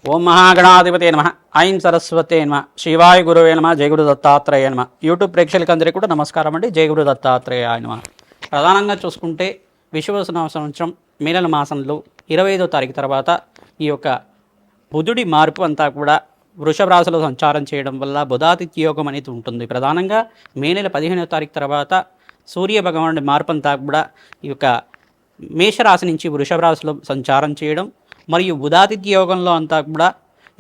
ఓం మహాగణాధిపతే నమ. ఐం సరస్వతే నమ. శివాయ గురువే నమ. జయ గురు దత్తాత్రేయ నమ. యూట్యూబ్ ప్రేక్షకులందరికీ కూడా నమస్కారం అండి. జయ గురు దత్తాత్రేయ నమ. ప్రధానంగా చూసుకుంటే విశ్వవసన సంవత్సరం మే నెల మాసంలో 25వ తారీఖు తర్వాత ఈ యొక్క బుధుడి మార్పు అంతా కూడా వృషభ రాశిలో సంచారం చేయడం వల్ల బుధాదిత్య యోగం అనేది ఉంటుంది. ప్రధానంగా మే నెల 15వ తారీఖు తర్వాత సూర్య భగవానుడి మార్పు అంతా కూడా ఈ యొక్క మేషరాశి నుంచి వృషభ రాశిలో సంచారం చేయడం మరియు బుధాదిత్య యోగంలో అంతా కూడా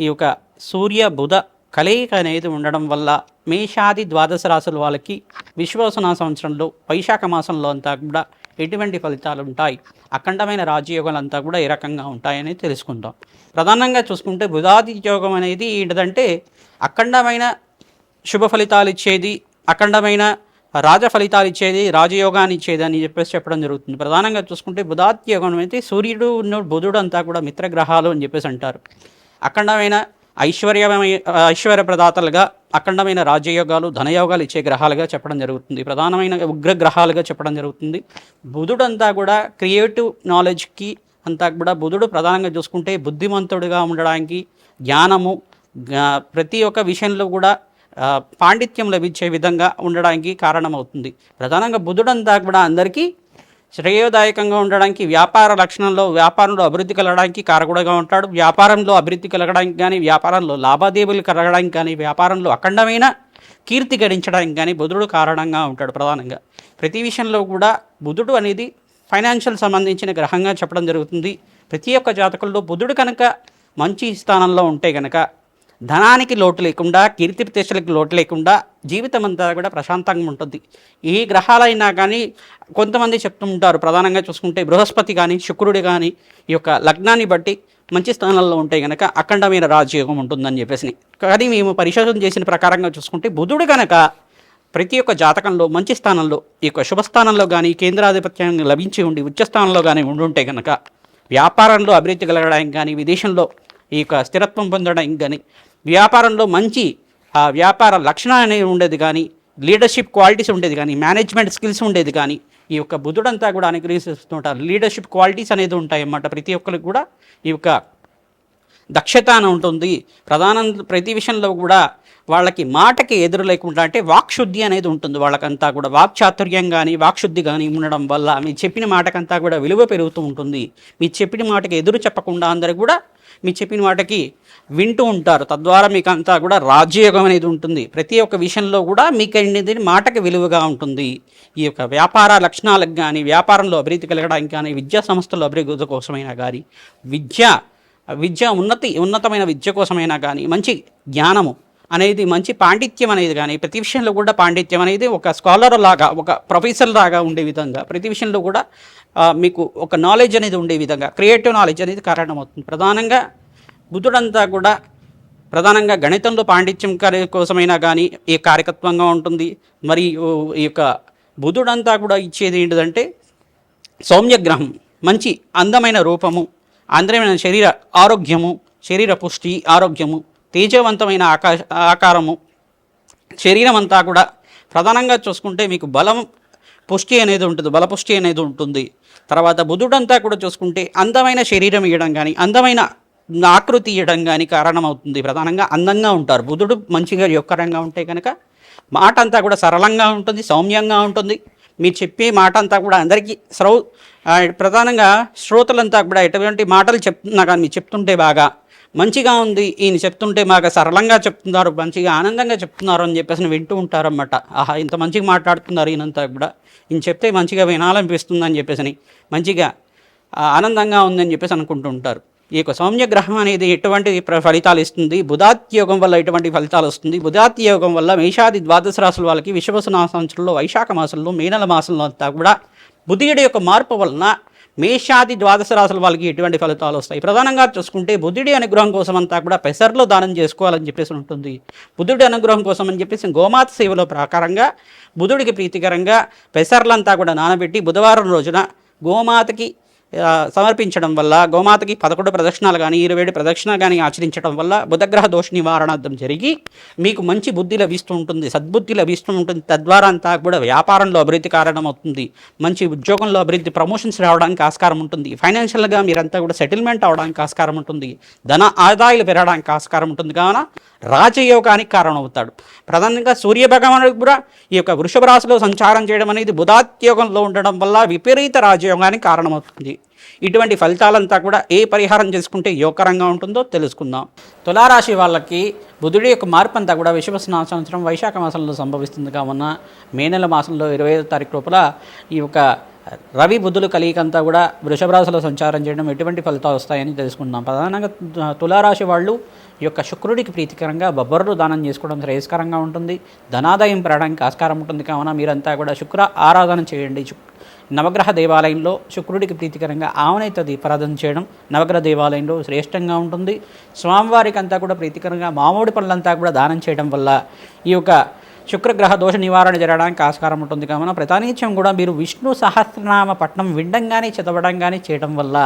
ఈ యొక్క సూర్య బుధ కలయిక అనేది ఉండడం వల్ల మేషాది ద్వాదశ రాశుల వాళ్ళకి విశ్వవసన సంవత్సరంలో వైశాఖ మాసంలో అంతా కూడా ఎటువంటి ఫలితాలు ఉంటాయి, అఖండమైన రాజయోగాలు అంతా కూడా ఏ రకంగా ఉంటాయని తెలుసుకుందాం. ప్రధానంగా చూసుకుంటే బుధాదిత్య యోగం అనేది ఏంటంటే అఖండమైన శుభ ఫలితాలు ఇచ్చేది, అఖండమైన రాజ ఫలితాలు ఇచ్చేది, రాజయోగాన్ని ఇచ్చేది అని చెప్పడం జరుగుతుంది. ప్రధానంగా చూసుకుంటే బుధాదిత్య యోగం అయితే సూర్యుడు బుధుడు అంతా కూడా మిత్రగ్రహాలు అని చెప్పేసి అంటారు. అఖండమైన ఐశ్వర్య ప్రదాతలుగా, అఖండమైన రాజయోగాలు ధనయోగాలు ఇచ్చే గ్రహాలుగా చెప్పడం జరుగుతుంది. ప్రధానమైన ఉగ్రగ్రహాలుగా చెప్పడం జరుగుతుంది. బుధుడు అంతా కూడా క్రియేటివ్ నాలెడ్జ్కి అంతా కూడా బుధుడు ప్రధానంగా చూసుకుంటే బుద్ధిమంతుడిగా ఉండడానికి, జ్ఞానము, ప్రతి ఒక్క విషయంలో కూడా పాండిత్యం లభించే విధంగా ఉండడానికి కారణమవుతుంది. ప్రధానంగా బుధుడంతా కూడా అందరికీ శ్రేయోదాయకంగా ఉండడానికి, వ్యాపారంలో అభివృద్ధి కలగడానికి కారకుడుగా ఉంటాడు. వ్యాపారంలో అభివృద్ధి కలగడానికి కానీ, వ్యాపారంలో లావాదేవీలు కలగడానికి కానీ, వ్యాపారంలో అఖండమైన కీర్తి గడించడానికి కానీ బుధుడు కారణంగా ఉంటాడు. ప్రధానంగా ప్రతి విషయంలో కూడా బుధుడు అనేది ఫైనాన్షియల్ సంబంధించిన గ్రహంగా చెప్పడం జరుగుతుంది. ప్రతి ఒక్క జాతకుల్లో బుధుడు కనుక మంచి స్థానంలో ఉంటే కనుక ధనానికి లోటు లేకుండా, కీర్తి ప్రతిష్టలకు లోటు లేకుండా జీవితం అంతా కూడా ప్రశాంతంగా ఉంటుంది. ఏ గ్రహాలైనా కానీ కొంతమంది చెప్తూ ఉంటారు, ప్రధానంగా చూసుకుంటే బృహస్పతి కానీ శుక్రుడు కానీ ఈ యొక్క లగ్నాన్ని బట్టి మంచి స్థానంలో ఉంటే కనుక అఖండమైన రాజయోగం ఉంటుందని చెప్పేసి. కానీ మేము పరిశోధన చేసిన ప్రకారంగా చూసుకుంటే బుధుడు కనుక ప్రతి ఒక్క జాతకంలో మంచి స్థానంలో, ఈ యొక్క శుభస్థానంలో కానీ కేంద్రాధిపత్యాన్ని లభించి ఉండి ఉచ్చస్థానంలో కానీ ఉండుంటే కనుక వ్యాపారంలో అభివృద్ధి కలగడానికి కానీ, విదేశంలో ఈ యొక్క స్థిరత్వం పొందడానికి కానీ, వ్యాపారంలో మంచి వ్యాపార లక్షణాలు అనేవి ఉండేది కానీ, లీడర్షిప్ క్వాలిటీస్ ఉండేది కానీ, మేనేజ్మెంట్ స్కిల్స్ ఉండేది కానీ ఈ యొక్క బుధుడంతా కూడా అనుగ్రహిస్తుంటారు. లీడర్షిప్ క్వాలిటీస్ అనేది ఉంటాయి అన్నమాట. ప్రతి ఒక్కరికి కూడా ఈ యొక్క దక్షత అని ఉంటుంది. ప్రతి విషయంలో కూడా వాళ్ళకి మాటకి ఎదురు లేకుండా, అంటే వాక్శుద్ధి అనేది ఉంటుంది వాళ్ళకంతా కూడా. వాక్చాతుర్యం కానీ వాక్శుద్ధి కానీ ఉండడం వల్ల మీరు చెప్పిన మాటకంతా కూడా విలువ పెరుగుతూ ఉంటుంది. మీరు చెప్పిన మాటకి ఎదురు చెప్పకుండా అందరూ కూడా మీ చెప్పిన మాటకి వింటూ ఉంటారు. తద్వారా మీకు అంతా కూడా రాజ్యయోగం అనేది ఉంటుంది. ప్రతి ఒక్క విషయంలో కూడా మీకు అనేది మాటకి విలువగా ఉంటుంది. ఈ యొక్క వ్యాపార లక్షణాలకు కానీ, వ్యాపారంలో అభివృద్ధి కలగడానికి కానీ, విద్యా సంస్థల్లో అభివృద్ధి కోసమైనా కానీ, ఉన్నతమైన విద్య కోసమైనా కానీ, మంచి జ్ఞానము అనేది, మంచి పాండిత్యం అనేది కానీ, ప్రతి విషయంలో కూడా పాండిత్యం అనేది ఒక స్కాలర్ లాగా, ఒక ప్రొఫెసర్ లాగా ఉండే విధంగా, ప్రతి విషయంలో కూడా మీకు ఒక నాలెడ్జ్ అనేది ఉండే విధంగా, క్రియేటివ్ నాలెడ్జ్ అనేది కారణమవుతుంది. ప్రధానంగా బుధుడంతా కూడా ప్రధానంగా గణితంలో పాండిత్యం కోసమైనా కానీ ఈ కారకత్వంగా ఉంటుంది. మరియు ఈ యొక్క బుధుడంతా కూడా ఇచ్చేది ఏంటిదంటే సౌమ్యగ్రహం, మంచి అందమైన రూపము, అందమైన శరీర ఆరోగ్యము, శరీర పుష్టి ఆరోగ్యము, తేజవంతమైన ఆకారము, శరీరం అంతా కూడా ప్రధానంగా చూసుకుంటే మీకు పుష్టి అనేది ఉంటుంది, బలపుష్టి అనేది ఉంటుంది. తర్వాత బుధుడంతా కూడా చూసుకుంటే అందమైన శరీరం ఇవ్వడం కానీ, అందమైన ఆకృతి ఇవ్వడం కానీ కారణమవుతుంది. ప్రధానంగా అందంగా ఉంటారు. బుధుడు మంచిగా యొక్కరంగా ఉంటే కనుక మాట అంతా కూడా సరళంగా ఉంటుంది, సౌమ్యంగా ఉంటుంది. మీరు చెప్పే మాట అంతా కూడా అందరికీ ప్రధానంగా శ్రోతలంతా కూడా ఎటువంటి మాటలు చెప్తున్నా కానీ మీరు చెప్తుంటే బాగా మంచిగా ఉంది, ఈయన చెప్తుంటే బాగా సరళంగా చెప్తున్నారు, మంచిగా ఆనందంగా చెప్తున్నారు అని చెప్పేసి వింటూ ఉంటారన్నమాట. ఆహా, ఇంత మంచిగా మాట్లాడుతున్నారు ఈయనంతా కూడా, ఈయన చెప్తే మంచిగా వినాలనిపిస్తుంది అని చెప్పేసి, మంచిగా ఆనందంగా ఉందని చెప్పేసి అనుకుంటూ ఉంటారు. ఈ యొక్క సౌమ్యగ్రహం అనేది ఎటువంటి ఫలితాలు ఇస్తుంది, బుధాదిత్య యోగం వల్ల ఎటువంటి ఫలితాలు వస్తుంది. బుధాదిత్య యోగం వల్ల మేషాది ద్వాదశ రాశుల వాళ్ళకి విశ్వవసన సంవత్సరంలో వైశాఖ మాసంలో మే నెల మాసంలో అంతా కూడా బుధుడి యొక్క మార్పు వలన మేషాది ద్వాదశ రాశుల వాళ్ళకి ఎటువంటి ఫలితాలు వస్తాయి. ప్రధానంగా చూసుకుంటే బుధుడి అనుగ్రహం కోసం అంతా కూడా పెసర్లో దానం చేసుకోవాలని చెప్పేసి ఉంటుంది. బుధుడి అనుగ్రహం కోసం అని చెప్పేసి గోమాత సేవలో ప్రకారంగా బుధుడికి ప్రీతికరంగా పెసర్లంతా కూడా నానబెట్టి బుధవారం రోజున గోమాతకి సమర్పించడం వల్ల, గోమాతకి 11 ప్రదక్షిణాలు కానీ 27 ప్రదక్షిణాలు కానీ ఆచరించడం వల్ల బుధగ్రహ దోష నివారణార్థం జరిగి మీకు మంచి బుద్ధి లభిస్తూ ఉంటుంది, సద్బుద్ధి లభిస్తూ ఉంటుంది. తద్వారా అంతా కూడా వ్యాపారంలో అభివృద్ధి కారణమవుతుంది, మంచి ఉద్యోగంలో అభివృద్ధి, ప్రమోషన్స్ రావడానికి ఆస్కారం ఉంటుంది, ఫైనాన్షియల్గా మీరంతా కూడా సెటిల్మెంట్ అవడానికి ఆస్కారం ఉంటుంది, ధన ఆదాయాలు పెరగడానికి ఆస్కారం ఉంటుంది. కావున రాజయోగానికి కారణమవుతాడు. ప్రధానంగా సూర్య భగవానుడికి కూడా ఈ యొక్క వృషభ రాశిలో సంచారం చేయడం అనేది బుధాత్యోగంలో ఉండడం వల్ల విపరీత రాజయోగానికి కారణమవుతుంది. ఇటువంటి ఫలితాలంతా కూడా ఏ పరిహారం చేసుకుంటే యోగకరంగా ఉంటుందో తెలుసుకుందాం. తులారాశి వాళ్ళకి బుధుడి యొక్క మార్పు అంతా కూడా విశ్వవసన సంవత్సరం వైశాఖ మాసంలో సంభవిస్తుంది. కావున మే నెల మాసంలో 25వ తారీఖు లోపల ఈ యొక్క రవి బుధులు కలియికంతా కూడా వృషభ రాశిలో సంచారం చేయడం ఎటువంటి ఫలితాలు వస్తాయని తెలుసుకుందాం. ప్రధానంగా తులారాశి వాళ్ళు ఈ యొక్క శుక్రుడికి ప్రీతికరంగా బొబ్బర్లు దానం చేసుకోవడం శ్రేయస్కరంగా ఉంటుంది, ధనాదాయం పెరగడానికి ఆస్కారం ఉంటుంది. కావున మీరంతా కూడా శుక్ర ఆరాధన చేయండి. నవగ్రహ దేవాలయంలో శుక్రుడికి ప్రీతికరంగా ఆవనేత దీపారాధన చేయడం నవగ్రహ దేవాలయంలో శ్రేష్టంగా ఉంటుంది. స్వామివారికి అంతా కూడా ప్రీతికరంగా మామిడి పళ్ళంతా కూడా దానం చేయడం వల్ల ఈ యొక్క శుక్రగ్రహ దోష నివారణ జరగడానికి ఆస్కారం ఉంటుంది. కావున ప్రతినిత్యం కూడా మీరు విష్ణు సహస్రనామ పట్నం వినడం కానీ చదవడం కానీ చేయడం వల్ల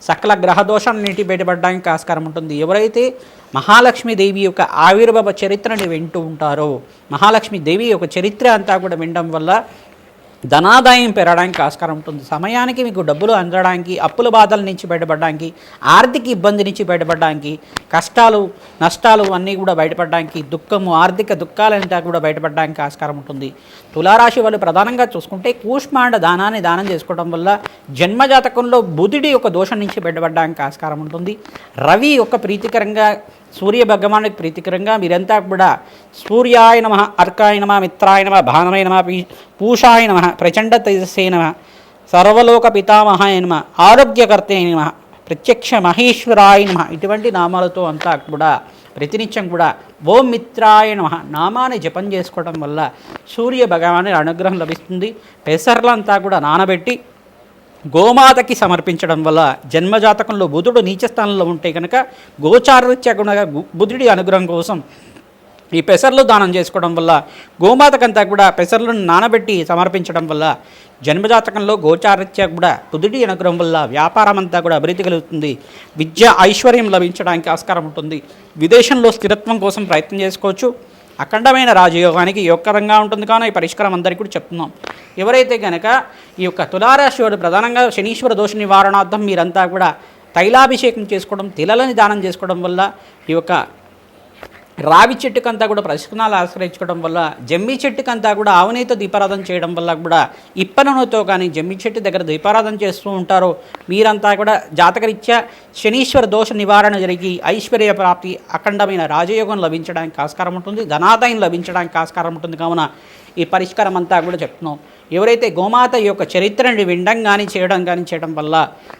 సకల గ్రహ దోషాన్ని బయటపడడానికి ఆస్కారం ఉంటుంది. ఎవరైతే మహాలక్ష్మీదేవి యొక్క ఆవిర్భావ చరిత్రని వింటూ ఉంటారో, మహాలక్ష్మీదేవి యొక్క చరిత్ర అంతా కూడా వినడం వల్ల ధనాదాయం పెరగడానికి ఆస్కారం ఉంటుంది. సమయానికి మీకు డబ్బులు అందడానికి, అప్పుల బాధల నుంచి బయటపడడానికి, ఆర్థిక ఇబ్బంది నుంచి బయటపడడానికి, కష్టాలు నష్టాలు అన్నీ కూడా బయటపడడానికి, దుఃఖము ఆర్థిక దుఃఖాలంతా కూడా బయటపడడానికి ఆస్కారం ఉంటుంది. తులారాశి వాళ్ళు ప్రధానంగా చూసుకుంటే కూష్మాండ దానాన్ని దానం చేసుకోవడం వల్ల జన్మజాతకంలో బుధుడి యొక్క దోషం నుంచి బయటపడడానికి ఆస్కారం ఉంటుంది. రవి యొక్క ప్రీతికరంగా సూర్య భగవానుడికి ప్రీతికరంగా మీరంతా కూడా సూర్యాయ నమః, అర్కాయ నమః, మిత్రాయ నమః, భానవయ నమః, పూషాయ నమః, ప్రచండ తేజస్సే నమః, సర్వలోక పితామహాయ నమః, ఆరోగ్యకర్తే నమః, ప్రత్యక్ష మహేశ్వరాయ నమః ఇటువంటి నామాలతో అంతా కూడా ప్రతినిత్యం కూడా ఓం మిత్రాయ నమః నామాన్ని జపం చేసుకోవడం వల్ల సూర్య భగవానుడి అనుగ్రహం లభిస్తుంది. పెసర్లంతా కూడా నానబెట్టి గోమాతకి సమర్పించడం వల్ల జన్మజాతకంలో బుధుడు నీచస్థానంలో ఉంటే కనుక గోచారరీత్యా కూడా బుధుడి అనుగ్రహం కోసం ఈ పెసర్లు దానం చేసుకోవడం వల్ల, గోమాతకంతా కూడా పెసర్లను నానబెట్టి సమర్పించడం వల్ల జన్మజాతకంలో గోచారరీత్యా కూడా బుధుడి అనుగ్రహం వల్ల వ్యాపారం అంతా కూడా అభివృద్ధి కలుగుతుంది, విద్య ఐశ్వర్యం లభించడానికి ఆస్కారం ఉంటుంది. విదేశంలో స్థిరత్వం కోసం ప్రయత్నం చేసుకోవచ్చు. అఖండమైన రాజయోగానికి యోగకరంగా ఉంటుంది. కావున ఈ పరిష్కారం అందరికీ కూడా చెప్తున్నాం. ఎవరైతే కనుక ఈ యొక్క తులారాశి వారు ప్రధానంగా శనీశ్వర దోష నివారణార్థం మీరంతా కూడా తైలాభిషేకం చేసుకోవడం, తిలలని దానం చేసుకోవడం వల్ల, ఈ యొక్క రావి చెట్టుకంతా కూడా ప్రశిక్షణాలు ఆశ్రయించుకోవడం వల్ల, జమ్మి చెట్టుకంతా కూడా ఆవునేతో దీపారాధన చేయడం వల్ల కూడా, ఇప్పనతో కానీ జమ్మి చెట్టు దగ్గర దీపారాధన చేస్తూ ఉంటారో మీరంతా కూడా జాతకరీత్యా శనీశ్వర దోష నివారణ జరిగి ఐశ్వర్య ప్రాప్తి, అఖండమైన రాజయోగం లభించడానికి ఆస్కారం ఉంటుంది, ధనాదాయం లభించడానికి ఆస్కారం ఉంటుంది. కావున ఈ పరిష్కారం అంతా కూడా చెప్తున్నాం. ఎవరైతే గోమాత యొక్క చరిత్రని వినడం కానీ చేయడం వల్ల,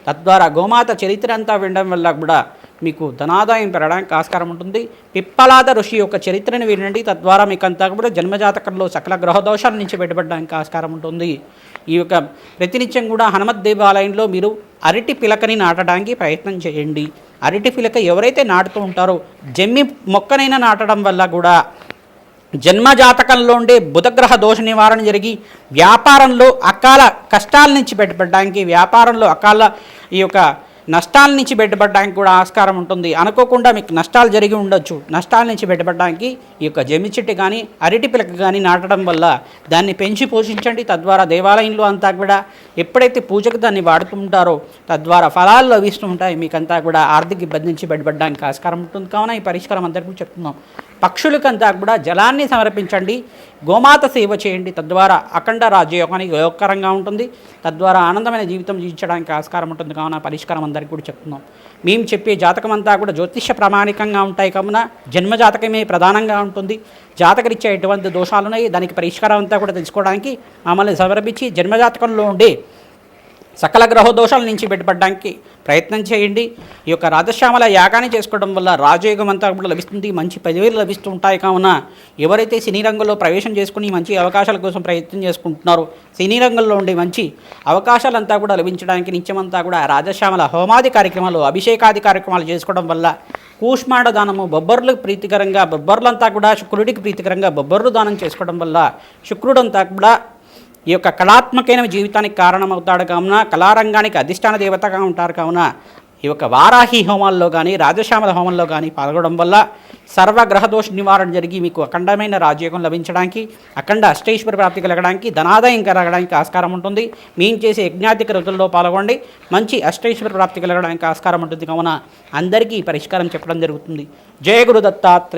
తద్వారా గోమాత చరిత్ర అంతా వినడం వల్ల కూడా మీకు ధనాదాయం పెరగడానికి ఆస్కారం ఉంటుంది. పిప్పలాద ఋషి యొక్క చరిత్రను వినండి. తద్వారా మీకు అంతా కూడా జన్మజాతకంలో సకల గ్రహదోషాల నుంచి బయటపడడానికి ఆస్కారం ఉంటుంది. ఈ యొక్క ప్రతినిత్యం కూడా హనుమత్ దేవాలయంలో మీరు అరటి పిలకని నాటడానికి ప్రయత్నం చేయండి. అరటి పిలక ఎవరైతే నాటుతూ ఉంటారో జమ్మి మొక్కనైనా నాటడం వల్ల కూడా జన్మజాతకంలో ఉండే బుధగ్రహ దోష నివారణ జరిగి వ్యాపారంలో అకాల కష్టాల నుంచి బయటపడడానికి, వ్యాపారంలో అకాల ఈ యొక్క నష్టాల నుంచి బయటపడడానికి కూడా ఆస్కారం ఉంటుంది. అనుకోకుండా మీకు నష్టాలు జరిగి ఉండొచ్చు. నష్టాల నుంచి బయటపడడానికి ఈ యొక్క జమ్మి చెట్టు కానీ అరటి పిలక కానీ నాటడం వల్ల దాన్ని పెంచి పోషించండి. తద్వారా దేవాలయంలో అంతా కూడా ఎప్పుడైతే పూజకు దాన్ని వాడుతుంటారో తద్వారా ఫలాలు లభిస్తూ ఉంటాయి. మీకంతా కూడా ఆర్థిక ఇబ్బంది నుంచి బయటపడడానికి ఆస్కారం ఉంటుంది. కావున ఈ పరిష్కారం అందరికీ చెప్తున్నాం. పక్షులకంతా కూడా జలాన్ని సమర్పించండి, గోమాత సేవ చేయండి. తద్వారా అఖండ రాజ్యయోగానికి యోగకరంగా ఉంటుంది. తద్వారా ఆనందమైన జీవితం జీవించడానికి ఆస్కారం ఉంటుంది. కావున పరిష్కారం అందరికీ కూడా చెప్తున్నాం. మేము చెప్పే జాతకం అంతా కూడా జ్యోతిష ప్రామాణికంగా ఉంటాయి. కావున జన్మ జాతకమే ప్రధానంగా ఉంటుంది. జాతకరీత్యా ఎటువంటి దోషాలున్నాయి దానికి పరిష్కారం అంతా కూడా తెలుసుకోవడానికి మమ్మల్ని సమర్పించి జన్మజాతకంలో ఉండే సకల గ్రహదోషాల నుంచి బయటపడడానికి ప్రయత్నం చేయండి. ఈ యొక్క రాధశ్యామల యాగాన్ని చేసుకోవడం వల్ల రాజయోగం అంతా కూడా లభిస్తుంది, మంచి పదివేలు లభిస్తూ ఉంటాయి. కావున ఎవరైతే సినీ రంగంలో ప్రవేశం చేసుకుని మంచి అవకాశాల కోసం ప్రయత్నం చేసుకుంటున్నారో, సినీ రంగంలో ఉండే మంచి అవకాశాలంతా కూడా లభించడానికి నిత్యమంతా కూడా రాధశ్యామల హోమాది కార్యక్రమాలు, అభిషేకాది కార్యక్రమాలు చేసుకోవడం వల్ల, కూష్మాండ దానము, బొబ్బర్లకు ప్రీతికరంగా బొబ్బర్లంతా కూడా శుక్రుడికి ప్రీతికరంగా బొబ్బర్లు దానం చేసుకోవడం వల్ల శుక్రుడంతా కూడా ఈ యొక్క కళాత్మకమైన జీవితానికి కారణమవుతాడు కావున కళారంగానికి అధిష్టాన దేవతగా ఉంటారు కావున ఈ యొక్క వారాహి హోమాల్లో కానీ రాజశ్యామల హోమంలో కానీ పాల్గొనడం వల్ల సర్వగ్రహదోష నివారణ జరిగి మీకు అఖండమైన రాజయోగం లభించడానికి, అఖండ అష్టైశ్వర ప్రాప్తి కలగడానికి, ధనాదాయం కలగడానికి ఆస్కారం ఉంటుంది. మేము చేసే యజ్ఞాధిక రుతుల్లో పాల్గొండి మంచి అష్టైశ్వర ప్రాప్తి కలగడానికి ఆస్కారం ఉంటుంది కావున అందరికీ పరిష్కారం చెప్పడం జరుగుతుంది. జయ గురు దత్తాత్రేయ.